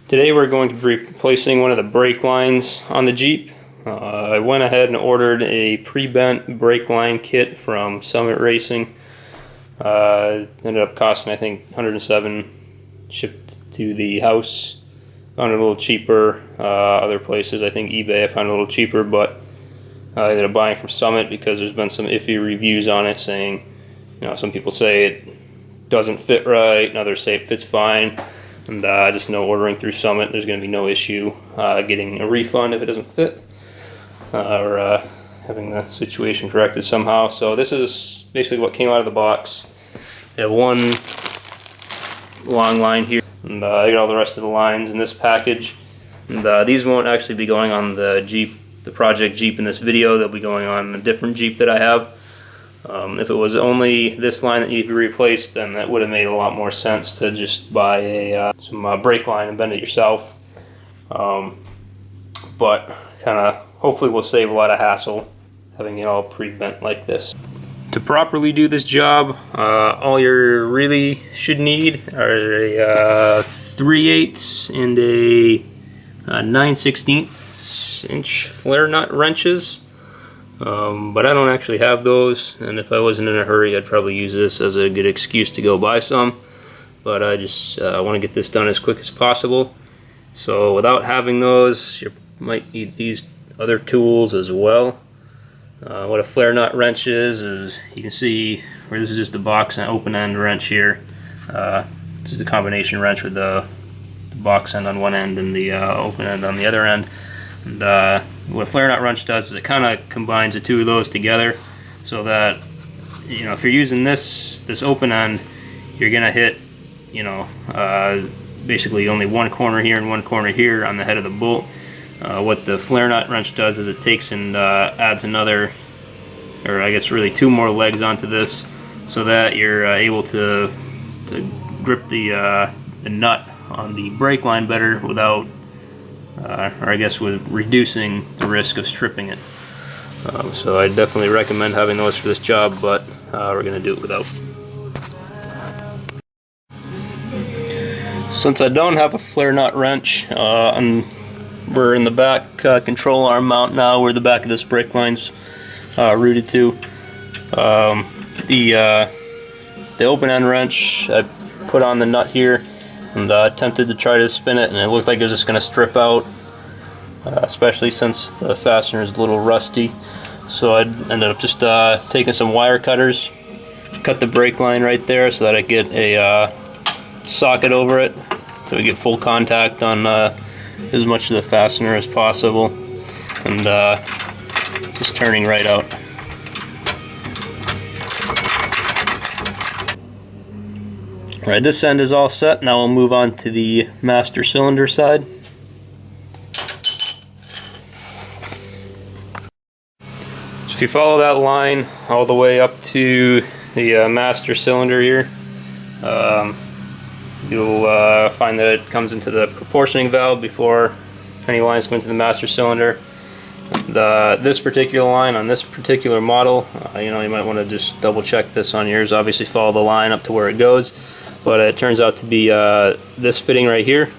Today we're going to be replacing one of the brake lines on the Jeep. I went ahead and ordered a pre-bent brake line kit from Summit Racing. Ended up costing I think $107, shipped to the house. Found it a little cheaper. Other places, I think eBay, I found it a little cheaper, but I ended up buying from Summit because there's been some iffy reviews on it saying, some people say it doesn't fit right, and others say it fits fine. And I just know ordering through Summit, there's going to be no issue getting a refund if it doesn't fit, or having the situation corrected somehow. So this is basically what came out of the box. I have one long line here, and I got all the rest of the lines in this package. And these won't actually be going on the Jeep, the project Jeep in this video. They'll be going on a different Jeep that I have. If it was only this line that needed to be replaced, then that would have made a lot more sense to just buy some brake line and bend it yourself. But kind of hopefully will save a lot of hassle having it all pre-bent like this. To properly do this job, all you really should need are a 3/8 and a 9/16 inch flare nut wrenches. But I don't actually have those, and if I wasn't in a hurry, I'd probably use this as a good excuse to go buy some. But I just want to get this done as quick as possible. So without having those, you might need these other tools as well. What a flare nut wrench is you can see where this is just a box and open end wrench here. Just a combination wrench with the box end on one end and the open end on the other end. And what a flare nut wrench does is it kind of combines the two of those together, so that if you're using this open end, you're gonna hit basically only one corner here and one corner here on the head of the bolt. What the flare nut wrench does is it takes and adds another, or I guess really two more legs onto this, so that you're able to grip the nut on the brake line better without, or I guess with reducing the risk of stripping it. So I definitely recommend having those for this job, but we're going to do it without. Since I don't have a flare nut wrench, and we're in the back control arm mount now where the back of this brake line's routed to. The open end wrench, I put on the nut here and attempted to try to spin it, and it looked like it was just going to strip out, especially since the fastener is a little rusty. So I ended up just taking some wire cutters, cut the brake line right there so that I get a socket over it, so we get full contact on as much of the fastener as possible, and just turning right out. Alright, this end is all set. Now we'll move on to the master cylinder side. So if you follow that line all the way up to the master cylinder here, you'll find that it comes into the proportioning valve before any lines go into the master cylinder. This particular line on this particular model, you might want to just double check this on yours. Obviously follow the line up to where it goes, but it turns out to be this fitting right here.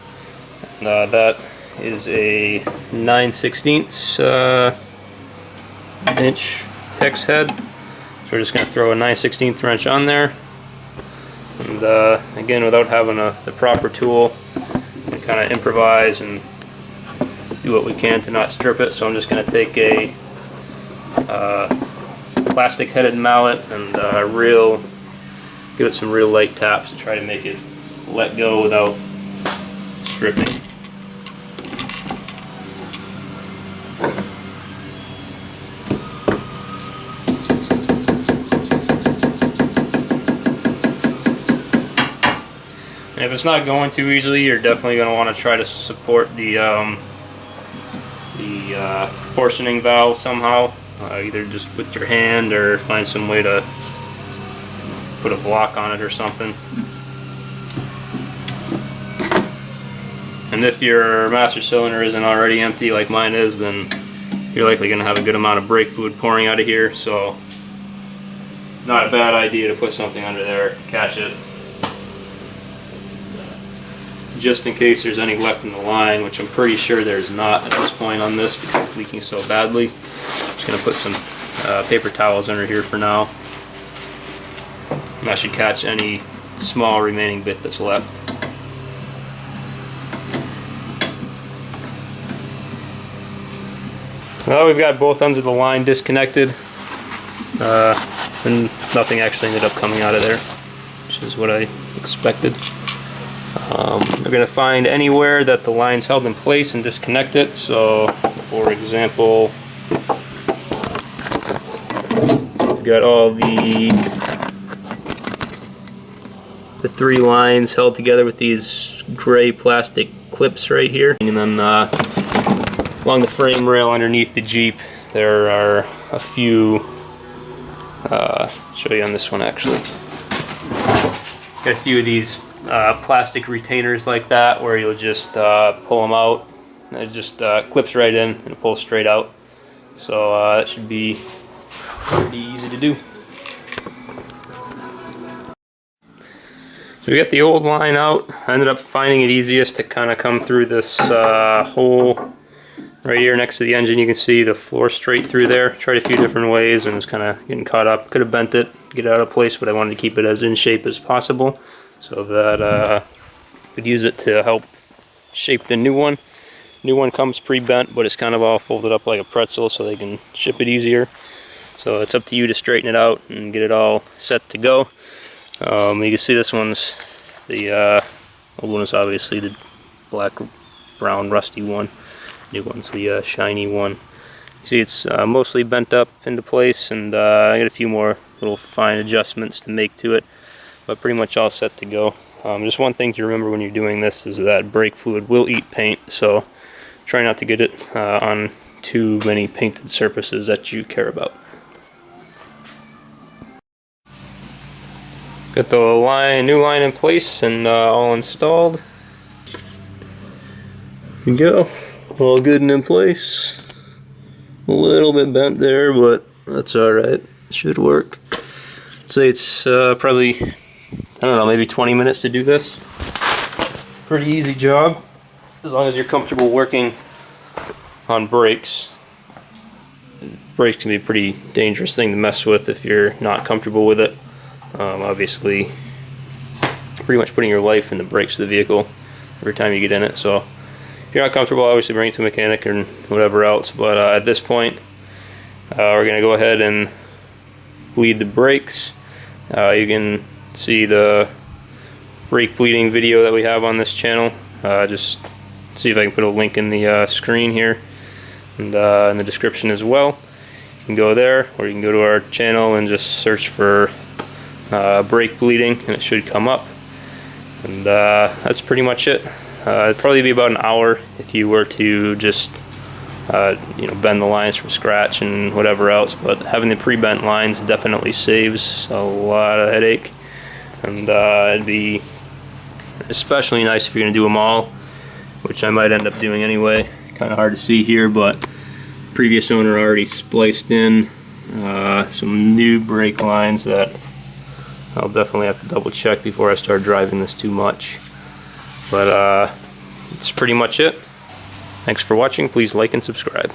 That is a 9/16 inch hex head. So we're just going to throw a 9/16 wrench on there. And again, without having the proper tool, we kind of improvise and do what we can to not strip it. So I'm just going to take a plastic headed mallet and give it some real light taps to try to make it let go without stripping. And if it's not going too easily, you're definitely going to want to try to support the portioning valve somehow, either just with your hand or find some way to put a block on it or something. And if your master cylinder isn't already empty like mine is, then you're likely going to have a good amount of brake fluid pouring out of here, so not a bad idea to put something under there, catch it. just in case there's any left in the line, which I'm pretty sure there's not at this point on this because it's leaking so badly. Just gonna put some paper towels under here for now. And that should catch any small remaining bit that's left. Well, we've got both ends of the line disconnected, and nothing actually ended up coming out of there, which is what I expected. We're going to find anywhere that the line's held in place and disconnect it. So, for example, we've got all the 3 lines held together with these gray plastic clips right here, and then along the frame rail underneath the Jeep there are a few, show you on this one actually, got a few of these plastic retainers like that where you'll just pull them out and it just clips right in and it pulls straight out, so that should be pretty easy to do. So we got the old line out. I ended up finding it easiest to kind of come through this hole right here next to the engine. You can see the floor straight through there. Tried a few different ways and was kind of getting caught up. Could have bent it, get it out of place, but I wanted to keep it as in shape as possible so that I could use it to help shape the new one. New one comes pre-bent, but it's kind of all folded up like a pretzel so they can ship it easier. So it's up to you to straighten it out and get it all set to go. You can see this one's the old one is obviously the black, brown, rusty one. New one's the shiny one. You see it's mostly bent up into place, and I got a few more little fine adjustments to make to it, but pretty much all set to go. Just one thing to remember when you're doing this is that brake fluid will eat paint, so try not to get it on too many painted surfaces that you care about. Got the new line in place and all installed. Here we go, all good and in place. A little bit bent there, but that's alright. Should work. I'd say it's probably, I don't know, maybe 20 minutes to do this. Pretty easy job, as long as you're comfortable working on brakes. Brakes can be a pretty dangerous thing to mess with if you're not comfortable with it. Obviously, pretty much putting your life in the brakes of the vehicle every time you get in it. So if you're not comfortable, obviously bring it to a mechanic and whatever else. But at this point, we're going to go ahead and bleed the brakes. You can see the brake bleeding video that we have on this channel. Just see if I can put a link in the screen here and in the description as well. You can go there, or you can go to our channel and just search for brake bleeding and it should come up. And that's pretty much it. It'd probably be about an hour if you were to just bend the lines from scratch and whatever else, but having the pre-bent lines definitely saves a lot of headache, and it'd be especially nice if you're going to do them all, which I might end up doing anyway. Kind of hard to see here, but previous owner already spliced in some new brake lines that I'll definitely have to double check before I start driving this too much. But that's pretty much it. Thanks for watching. Please like and subscribe.